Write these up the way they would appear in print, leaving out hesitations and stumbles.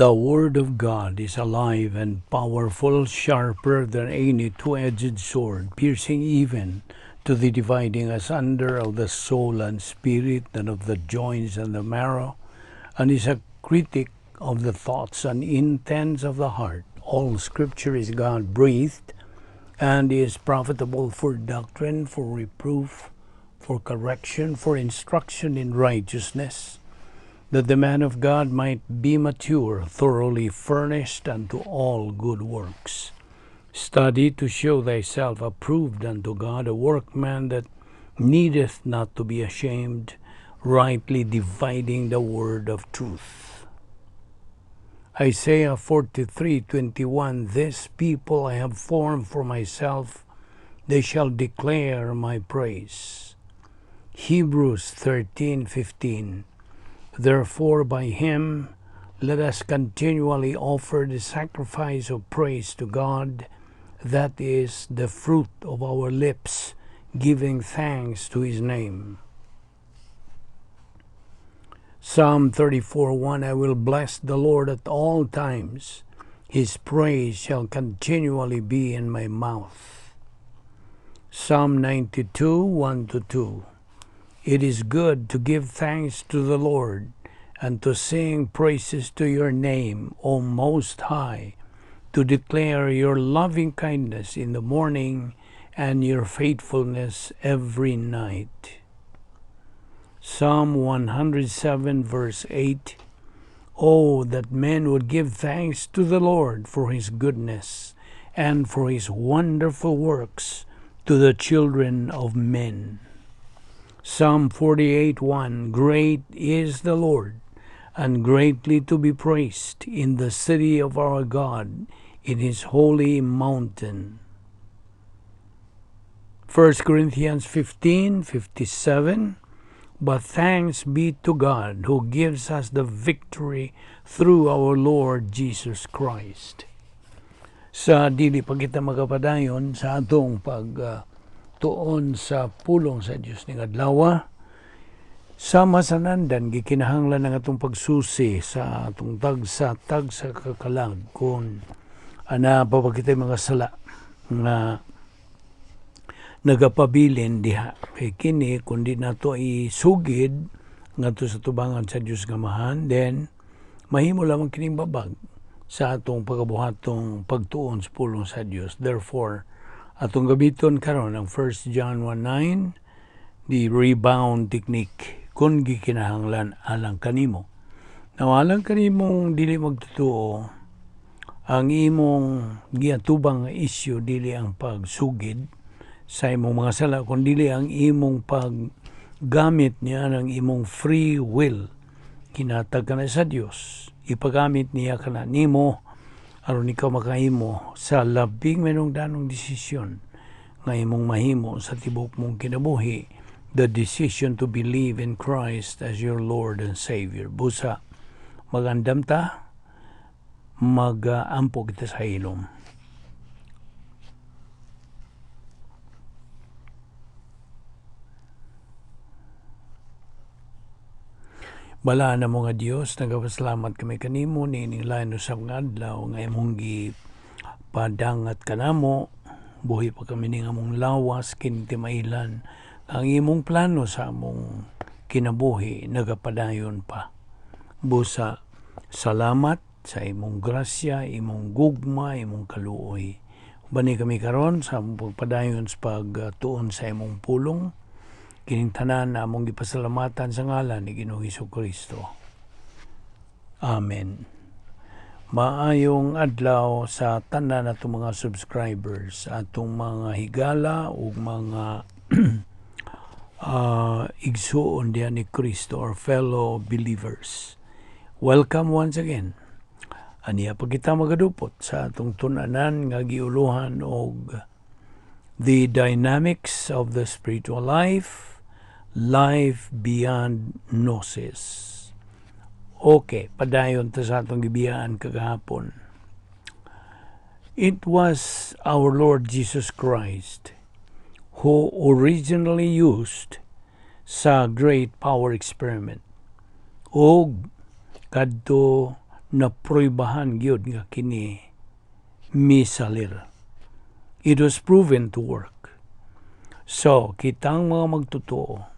The Word of God is alive and powerful, sharper than any two-edged sword, piercing even to the dividing asunder of the soul and spirit, and of the joints and the marrow, and is a critic of the thoughts and intents of the heart. All Scripture is God-breathed, and is profitable for doctrine, for reproof, for correction, for instruction in righteousness, that the man of God might be mature, thoroughly furnished unto all good works. Study to show thyself approved unto God, a workman that needeth not to be ashamed, rightly dividing the word of truth. Isaiah 43:21, This people I have formed for myself, they shall declare my praise. Hebrews 13:15, Therefore by him let us continually offer the sacrifice of praise to God, that is the fruit of our lips, giving thanks to his name. Psalm 34:1, I will bless the Lord at all times. His praise shall continually be in my mouth. Psalm 92:1-2, It is good to give thanks to the Lord, and to sing praises to your name, O Most High, to declare your loving kindness in the morning and your faithfulness every night. Psalm 107:8, Oh, that men would give thanks to the Lord for his goodness and for his wonderful works to the children of men. Psalm 48:1, Great is the Lord, and greatly to be praised in the city of our God, in his holy mountain. 1 Corinthians 15:57, But thanks be to God who gives us the victory through our Lord Jesus Christ. Sa dili pa kita magapadayon sa atong tuon sa pulong sa Dios ning adlaw, sama sa nandan gikinahanglan ng atong pagsusi sa atong tagsa kakalag kung ana pa kita mga sala nga nagapabilin diha. Kay kini kundi nato isugid ngadto sa tubangan sa Dios nga amahan, then mahimo lamang kining babag sa atong pagabuhatong pagtuon sa pulong sa Dios. Therefore, atong gabiton karon ang 1 John 1:9, the rebound technique, kung gikinahanglan alang kanimo. Now, alang kanimong dili magtutuo, ang imong giatubang issue dili ang pagsugid sa imong mga sala, kung dili ang imong paggamit niya ng imong free will. Kinatag ka na sa Dios, ipagamit niya ka na nimo aron ikaw makahimo sa labing manungdanong desisyon nga imong mahimo sa tibok mong kinabuhi, the decision to believe in Christ as your Lord and Savior. Busa, magandam ta, mag-ampo kita sa ilom. Bala na mo nga Dios, nagapasalamat kami kanimo nining lain usab nga adlaw nga imong gipadangat kanamo, buhi pa kami ning among lawas kinti mailan ang imong plano sa among kinabuhi nagapadayon pa. Busa, salamat sa imong grasya, imong gugma, imong kaluoy. Bani kami karon sa among pagpadayon sa pagtuon sa imong pulong, kining tanan na among gipasalamatan sa ngalan ni Ginoong Hesukristo. Amen. Maayong adlaw sa tanan natong mga subscribers, atong mga higala ug mga igsuon diyan ni Kristo, or fellow believers. Welcome once again. Aniya pa kita magadupot sa atong tunanan nga giuluhan og the dynamics of the spiritual life beyond Gnosis. Okay, padayon ta sa atong gibiyaan kagahapon. It was our Lord Jesus Christ who originally used sa great power experiment. Og kadto na proybahan gyud nga kini misalir. It was proven to work. So, kitang mga magtotoo,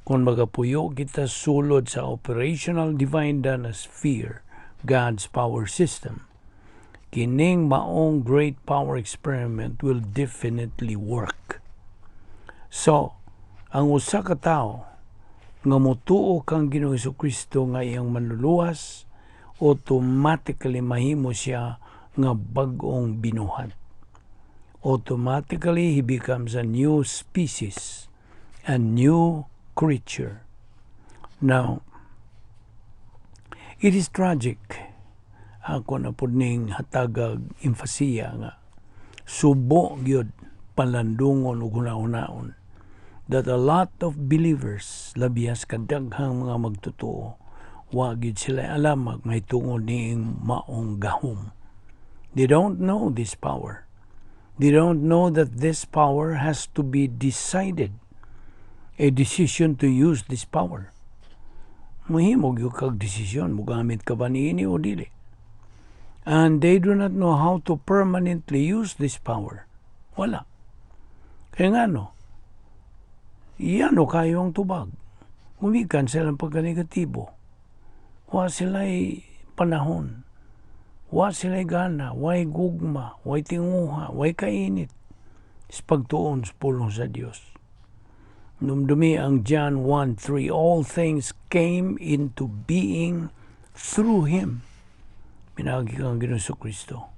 kung magapuyo kita sulod sa operational divine sphere, God's power system, kining maong great power experiment will definitely work. So, ang usa ka tawo nga motuo kang Ginoong Jesucristo nga iyang manluluwas, automatically mahimo siya nga bag-ong binuhat. Automatically, he becomes a new species, a new creature. Now, it is tragic. Ako na po ning hatagag emphasiya nga subo gyud palandungon ug hunahunaon that a lot of believers, labiyas kadaghang mga magtotoo, wa gyud sila alam may tungod ning maong gahom. They don't know this power. They don't know that this power has to be decided. A decision to use this power. Mahimog yung kag-desisyon, mugamit ka ba niini o dili? And they do not know how to permanently use this power. Wala. Kaya nga no, iyan o kayo ang tubag. Humikan silang pagka-negatibo. Wa sila'y panahon. Wa sila'y gana. Wa'y gugma. Wa'y tinguha. Wa'y kainit. Is pagtuon sa pulong sa Diyos. Numdumi ang John 1:3, all things came into being through Him. Pinagi kang Ginoong Jesucristo.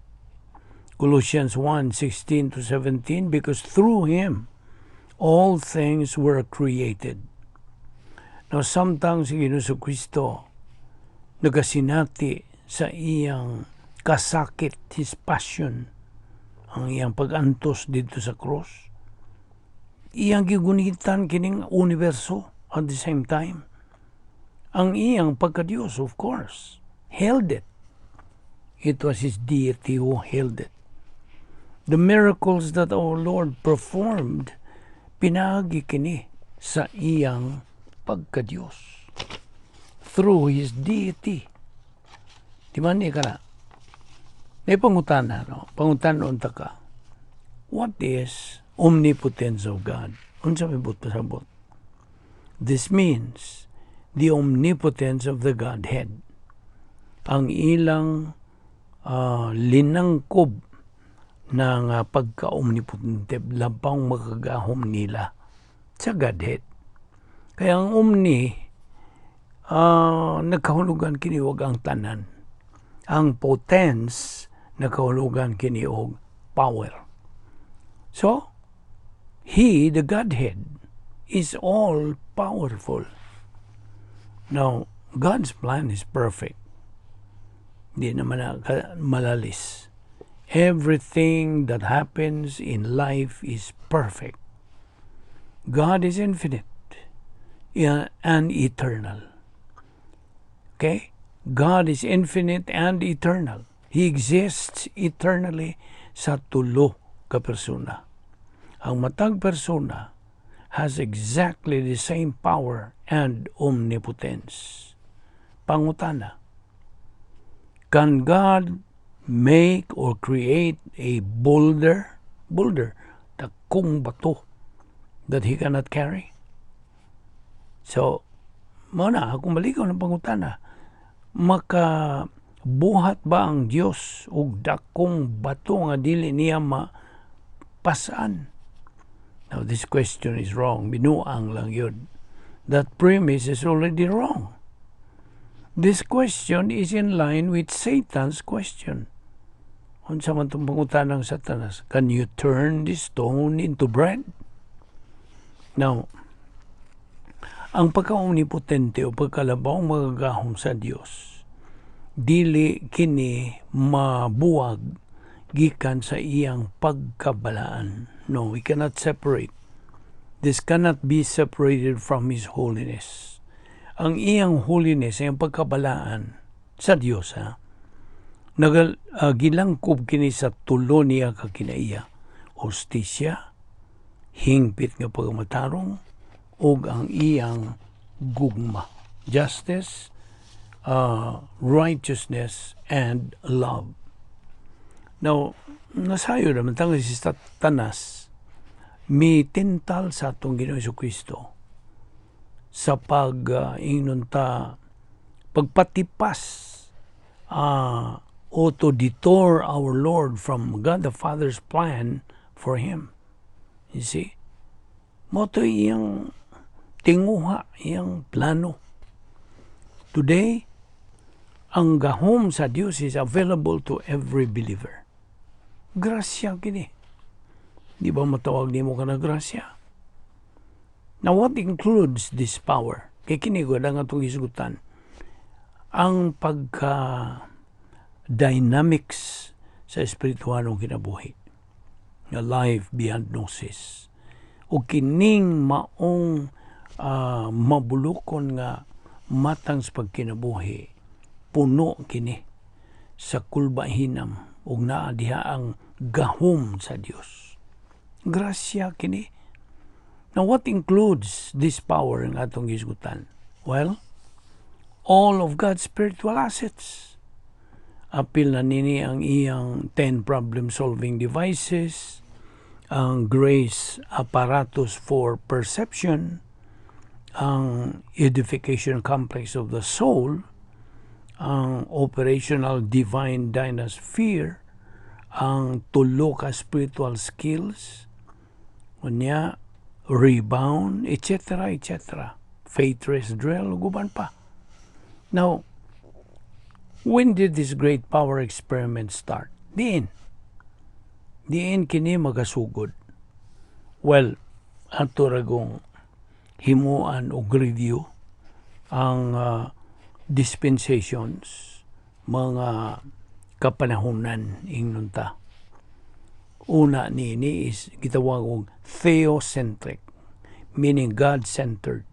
Colossians 1:16-17, because through Him all things were created. Now, samtang si Ginoong Jesucristo nagasinati sa iyang kasakit, His passion, ang iyang pag-antos dito sa cross, iyang gigunitan kining universo at the same time. Ang iyang pagka-Diyos, of course, held it. It was His deity who held it. The miracles that our Lord performed, pinagi kini sa iyang pagka-Diyos. Through His deity. Di man ka na? May pangutana, no? Pangutanon ta ka. What is Omnipotence of God? Unsa may pasabot? This means the omnipotence of the Godhead. Ang ilang linangkob ng pagka-omnipotente, labang makagahom nila sa Godhead. Kaya ang omni, nagkahulugan kini og ang tanan. Ang potence, nagkahulugan kini og power. So, He, the Godhead, is all powerful. Now, God's plan is perfect. Di naman malalis. Everything that happens in life is perfect. God is infinite and eternal. Okay? God is infinite and eternal. He exists eternally sa tulo ka persona. Ang matag persona has exactly the same power and omnipotence. Pangutana, can God make or create a boulder, takong bato, that He cannot carry? So, muna, kung maligaw ng pangutana, makabuhat ba ang Diyos og dakong bato nga dili niya mapasaan? Now, this question is wrong. Binuang lang yun. That premise is already wrong. This question is in line with Satan's question. Unsa man itong pangutan ng Satanas? Can you turn this stone into bread? Now, ang pagka-omnipotente o pagkalabaw magagahom sa Diyos, dili kini mabuwag gikan sa iyang pagkabalaan. No, we cannot separate. This cannot be separated from His holiness. Ang iyang holiness, ang pagkabalaan sa Diyos, gilangkob kini sa tulo niya kakinaiya. Hustisya, hingpit nga pagmatarong, ug ang iyang gugma. Justice, righteousness, and love. Now, nasayo naman tango si Satanas, may tintal sa atong Ginoo Kristo sa inunta pagpatipas o to detour our Lord from God the Father's plan for Him. You see? Mo to iyang tinguha, iyang plano. Today, ang gahom sa Dios is available to every believer. Grasya kini. Di ba matawag ni mo ka na grasya? Now, what includes this power? Kaya kini ko lang itong isgutan. Ang pagka-dynamics sa espiritualong kinabuhi. A life beyond Gnosis. O kining maong mabulukon nga matang sa pagkinabuhi. Puno kini sa kulbahinam o naadiha ang gahom sa Dios. Grasya kini. Now, what includes this power ng atong gisgutan? Well, all of God's spiritual assets. Apil na nini ang iyang 10 problem-solving devices, ang grace apparatus for perception, ang edification complex of the soul, ang operational divine dynasphere, ang tulo ka spiritual skills, unya, rebound, etc., etc. Faith rest drill, guban pa. Now, when did this great power experiment start? Diin kini magasugod. Well, ato ragong himuan o review ang dispensations, mga kapanahunan ingnunta. Una nini is gitawag og theocentric, meaning God-centered.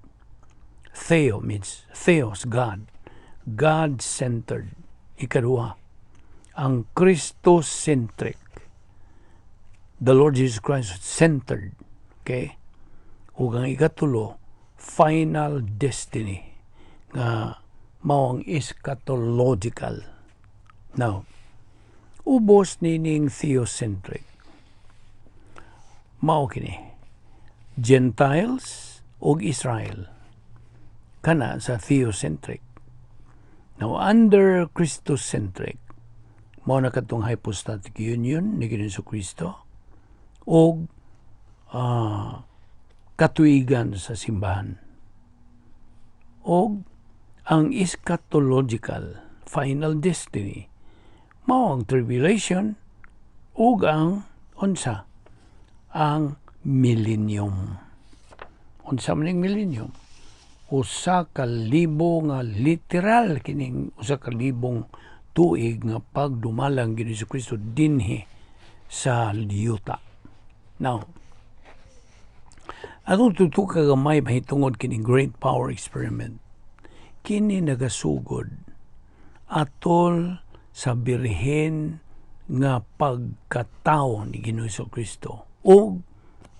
Theo means Theos, God. God-centered. Ikaduha, ang Christocentric. The Lord Jesus Christ centered. Okay? Ug ang ikatulo, final destiny nga mao ang eschatological. Now, ubos nining theocentric. Mao kini Gentiles ug Israel kana sa theocentric. Now under Christocentric mao na katong hypostatic union ni Ginoong Kristo ug katuigan sa simbahan. Og ang eschatological final destiny mao ang tribulation ug ang unsa ang millennium. Unsa man ning millennium? Usa ka libo nga literal kining usa ka libong tuig nga pagdumalang Ginoong Kristo dinhi sa liyuta. Now, atong tutuka gamay mahitungod kining great power experiment. Kini nagasugod atol sa birhen nga pagkatao ni Ginoong Kristo o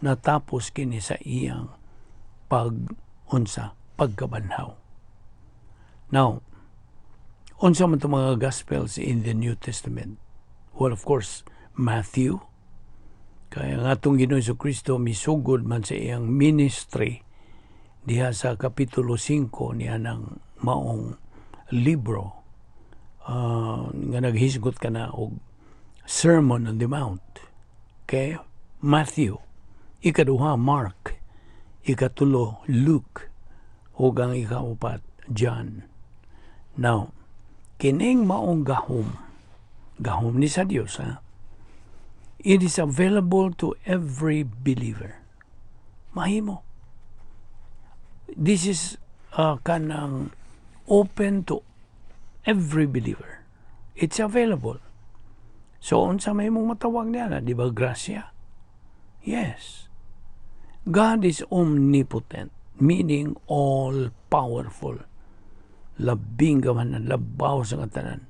natapos kini sa iyang pagkabanhaw. Now, unsa man itong mga Gospels in the New Testament? Well, of course, Matthew. Kaya nga itong Ginoong Kristo misugod man sa iyang ministry diha sa Kapitulo 5 niya ng maong libro nga naghisgot ka na og Sermon on the Mount. Okay? Matthew. Ikaduha, Mark. Ikatulo, Luke. Ug ang ikaupat, John. Now, kining maong gahom ni sa Dios, ha? It is available to every believer. Mahimo. This is kanang open to every believer. It's available. So, unsa may mong matawag niya, di ba, grasya? Yes. God is omnipotent, meaning all-powerful. Labing gaman, labaw sa katanan.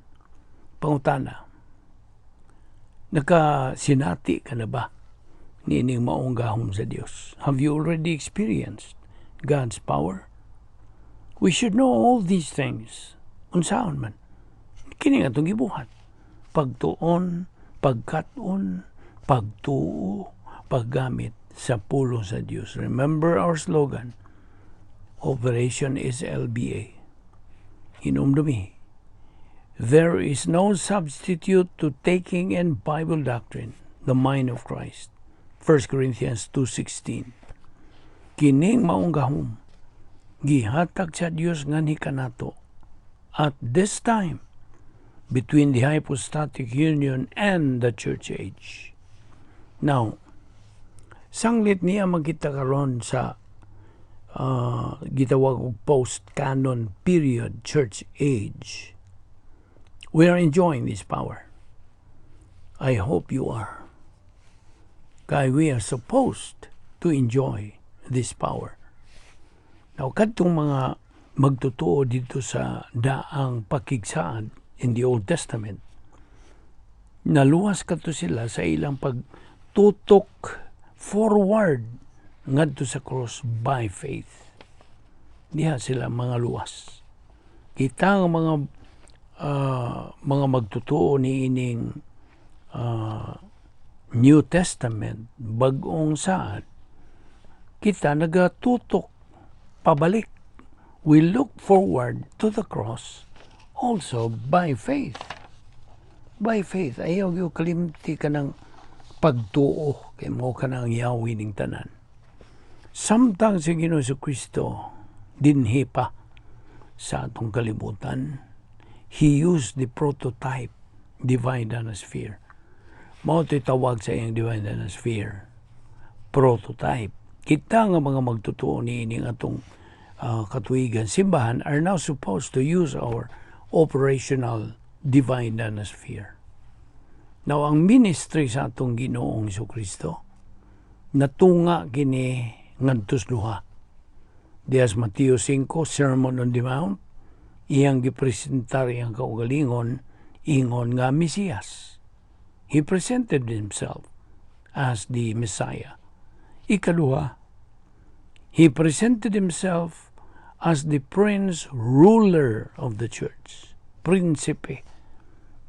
Pangutana, nakasinati ka na ba nining maong gahom sa Dios? Have you already experienced God's power? We should know all these things. unsaon man. Kini nga itong gibuhat. Pagtuon, pagkaton, pagtuo, paggamit sa pulong sa Diyos. Remember our slogan, Operation is LBA. Hinumdumi. There is no substitute to taking in Bible doctrine, the mind of Christ. 1 Corinthians 2:16. Kining maong gahom, gihatag sa Diyos nga ni kanato at this time between the hypostatic union and the church age. Now, sanglit niya magkita karon sa gitawag og post-canon period church age. We are enjoying this power. I hope you are. Kaya we are supposed to enjoy this power. Now, kadtong mga magtutuo dito sa daang pakigsaan in the Old Testament, naluwas kadto sila sa ilang pagtutok forward ngadto sa cross by faith. Diha sila mga luwas. Kita ang mga magtutuo ni ining New Testament, bag-ong saad, kita nagatutok pabalik. We look forward to the cross also by faith. By faith. Ayaw yung kalimti ka ng pagtuo kay mo ka ng yawi ning tanan. Samtang si Ginoo si Kristo dinhi pa sa atong kalibutan, He used the prototype, divine dynasty. Mao to'y tawag sa iyang divine dynasty. Prototype. Kita nga mga magtutuo ni ining atong katuigan simbahan are now supposed to use our operational divine dynasty. Now, ang ministry sa atong Ginoong Kristo natunga kini ngadtos duha. Dias Mateo 5, Sermon on the Mount, iyang gipresentar iyang kaugalingon, ingon nga Mesiyas. He presented himself as the Messiah. Ikaduha, he presented himself as the prince ruler of the church. Prinsipe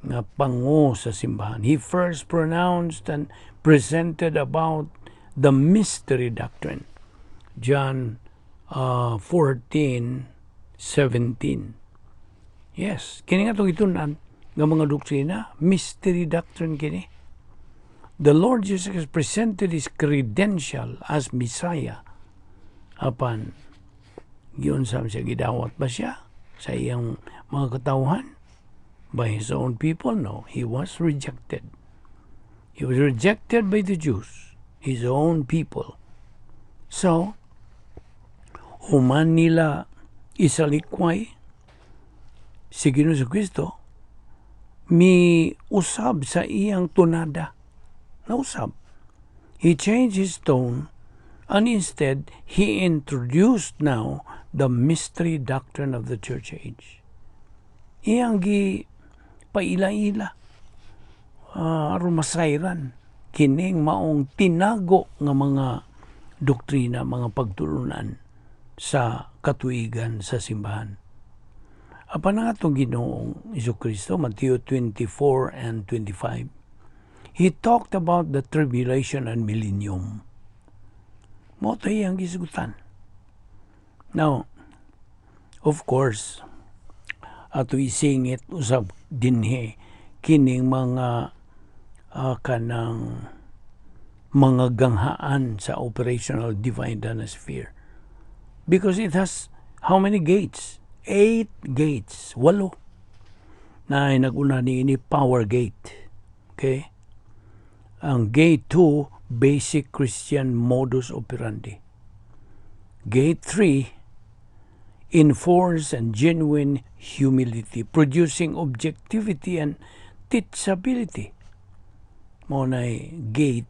nga pango sa simbahan. He first pronounced and presented about the mystery doctrine. John 14:17. Yes, kini nga itong itunan ng mga doktrina, mystery doctrine kini. The Lord Jesus presented His credential as Messiah. Apan, yun siya gidawat ba siya sa iyang mga katauhan? By His own people? No, He was rejected. He was rejected by the Jews, His own people. So, human nila isalikway si Ginoo si Kristo, mi usab sa iyang tunada. Nausab. He changed his tone and instead he introduced now the mystery doctrine of the church age. Iyang gi paila-ila aron masayran kining maong tinago nga mga doktrina, mga pagtulunan sa katuigan sa simbahan. Apan nga itong Ginoong Kristo, Matthew 24 and 25, He talked about the tribulation and millennium. Mo ito iyang gisgutan. Now, of course, ato isingit usab dinhi kining mga kanang mga ganghaan sa operational divine dynasty. Because it has how many gates? 8 gates. 8. Na naguna ni ini power gate. Okay? Ang gate 2, basic Christian modus operandi. Gate 3, enforce and genuine humility, producing objectivity and teachability. Mo na gate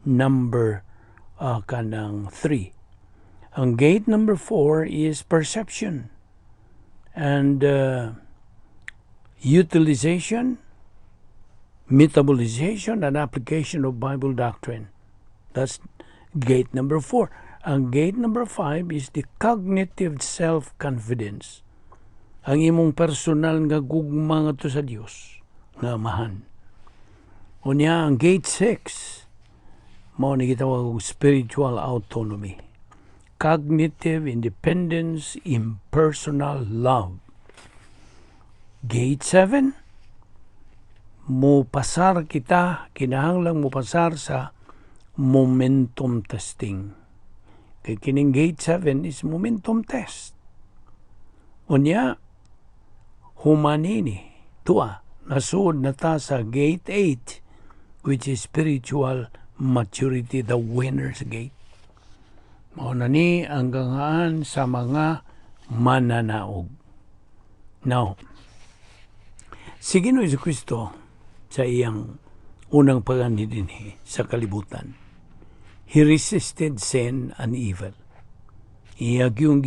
number kanang 3. Ang gate number 4 is perception and utilization, metabolization, and application of Bible doctrine. That's gate number 4. Ang gate number 5 is the cognitive self-confidence. ang imong personal nga gugma nga to sa Dios nga Amahan. Unya ang gate 6 mao ni gitawag og spiritual autonomy, cognitive independence, impersonal love. Gate 7, mo pasar kita, kinahanglang mo pasar sa momentum testing. Kay kining gate 7 is momentum test. Unya, humanini, tua, nasud na ta sa gate 8, which is spiritual maturity, the winner's gate. Mao na ni ang gangaan sa mga mananaog. Now, si Ginoong Jesucristo sa iyang unang pag-anhi dinhi sa kalibutan, He resisted sin and evil. Iyag yung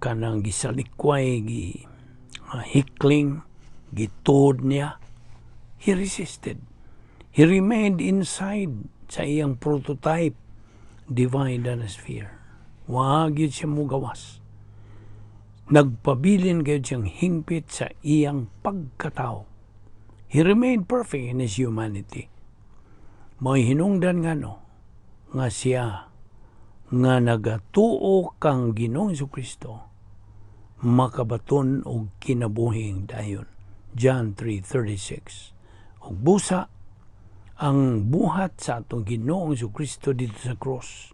kanang gisalikway, hikling, gituod niya. He resisted. He remained inside sa iyang prototype, divine atmosphere. Wag yun siya mugawas. Nagpabilin kayo siyang hingpit sa iyang pagkatao. He remained perfect in his humanity. May hinungdan nga siya nga nagatuo kang Ginoong Jesucristo makabaton og kinabuhing dayon. John 3:36. Og busa ang buhat sa atong Ginoong Jesucristo dito sa cross.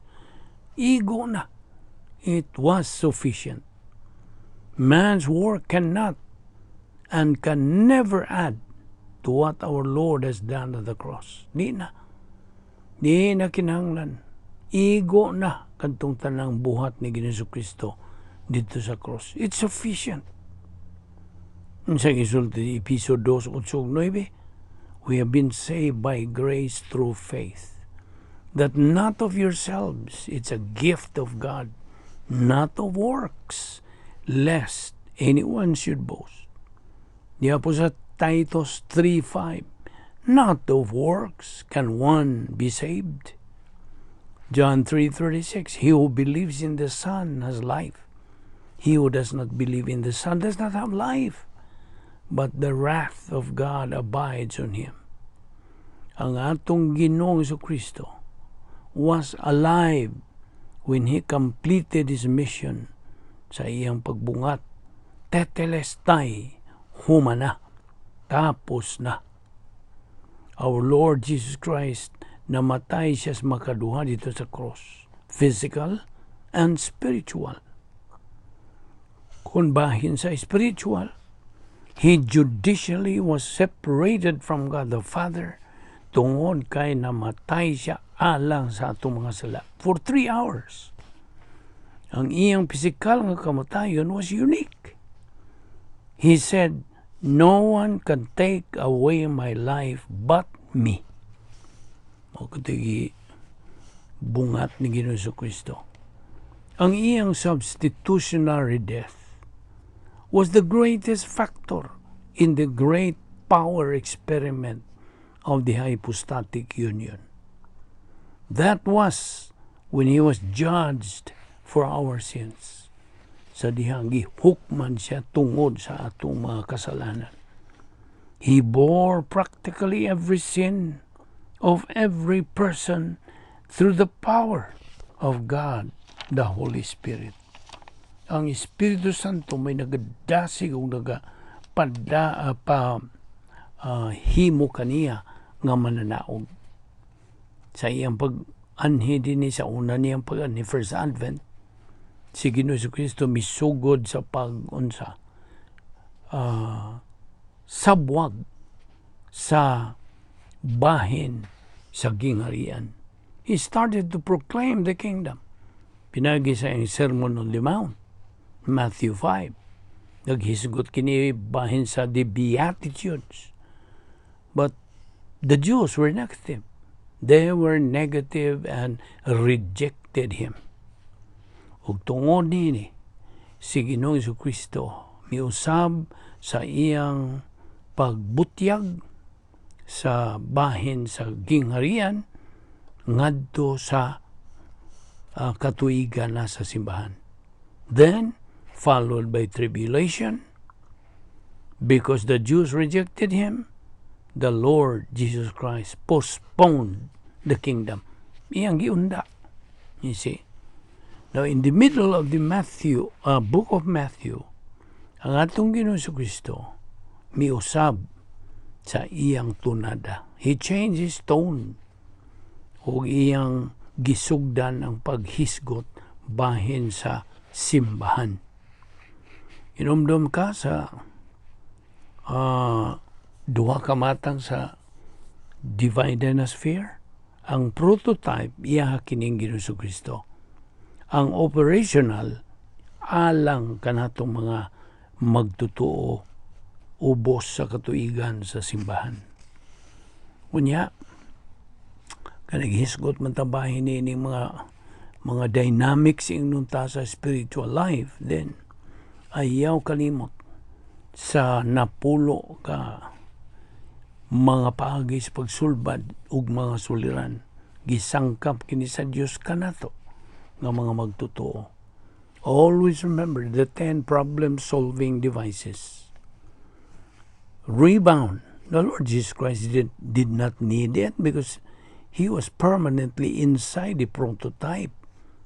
Igo na. It was sufficient. Man's work cannot and can never add to what our Lord has done on the cross. Di na kinahanglan. Igo na kantong tanang buhat ni Ginoong Jesucristo dito sa cross. It's sufficient. Sa gisulti episode 2:8-9, we have been saved by grace through faith, that not of yourselves, it's a gift of God, not of works, lest anyone should boast. Diya po sa Titus 3:5, not of works can one be saved. John 3:36, he who believes in the Son has life. He who does not believe in the Son does not have life, but the wrath of God abides on him. Ang atong Ginoong Jesucristo was alive when He completed His mission sa iyang pagbungat. Tetelestai, humana, tapos na. Our Lord Jesus Christ, namatay siya sa makaduha dito sa cross. Physical and spiritual. Kung bahin sa spiritual, He judicially was separated from God the Father tungod kay namatay siya alang sa atong mga sala for 3 hours. Ang iyang physical nga kamatayon was unique. He said, no one can take away my life but me. O katigi bungat ni Ginoong Jesucristo. Ang iyang substitutionary death was the greatest factor in the great power experiment of the hypostatic union. That was when He was judged for our sins. Sa dihang gihukman siya tungod sa atong mga kasalanan. He bore practically every sin of every person through the power of God, the Holy Spirit. Ang Espiritu Santo may nagadasig o himo kaniya nga mananaog. Sa iyang pag-anhi din sa una niyang pag-anhi, First Advent, si Ginoong Jesucristo misugod sa sabwag sa bahin sa gingharian. He started to proclaim the kingdom. Pinagi sa iyang Sermon on the Mount, Matthew 5. Naghisgot kini bahin sa the Beatitudes. But the Jews were negative. They were negative and rejected Him. Ug tungod nini, si Ginoong Jesucristo miusab sa iyang pagbutyag sa bahin sa gingharian ngadto sa katuigan na sa simbahan. Then, followed by tribulation. Because the Jews rejected him, the Lord Jesus Christ postponed the kingdom. Iyang giunda. You see? Now, in the middle of the book of Matthew, ang atong Ginoong Kristo miusab sa iyang tunada. He changed his tone o iyang gisugdan ang paghisgot bahin sa simbahan. Inomdom ka sa duha ka matang sa divine dynasty. Ang prototype iya kining Ginoong Kristo. Ang operational alang kanatong mga magtutuo ubos sa katuigan sa simbahan. Unya kanaghisgot man tabahin ini mga dynamics inunta sa spiritual life, then ayaw kalimot sa napulo ka mga paagi sa pagsulbad ug mga suliran gisangkap kini sa Dios kanato nga mga magtutuo. Always remember the 10 problem-solving devices. Rebound. The Lord Jesus Christ did not need it because he was permanently inside the prototype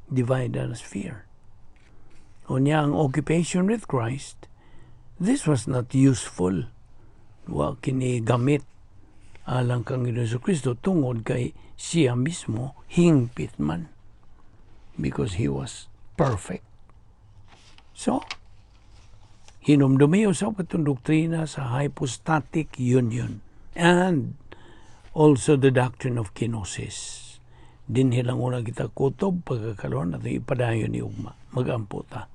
divine sphere. Unya ang occupation with Christ, this was not useful. Wa kini gamit alang kang Ginoong Kristo tungod kay siya mismo hingpit man because he was perfect. So, hinumdumiyo sa katong doktrina sa hypostatic union and also the doctrine of Gnosis. Din hilang una kita kutob pagkakaroon at ipadayon ni ugma. Magamputa.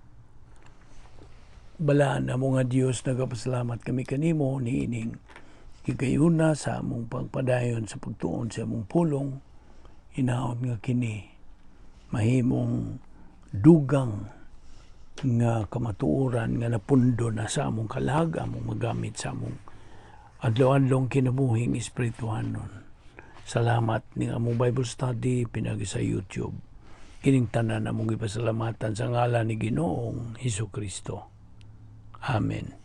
Balaan na mga Diyos, nagapasalamat kami kanimo ni ining higayuna sa among pagpadayon sa pagtuon sa among pulong. Inaot nga kini mahimong dugang nga kamatuoran nga napundo na sa among kalag, among magamit sa among adlaw-adlong kinabuhing espirituhanon. Salamat ning among Bible study pinagi sa YouTube. Kining tanan among ipasalamatan sa ngalan ni Ginoong Hesukristo. Amen.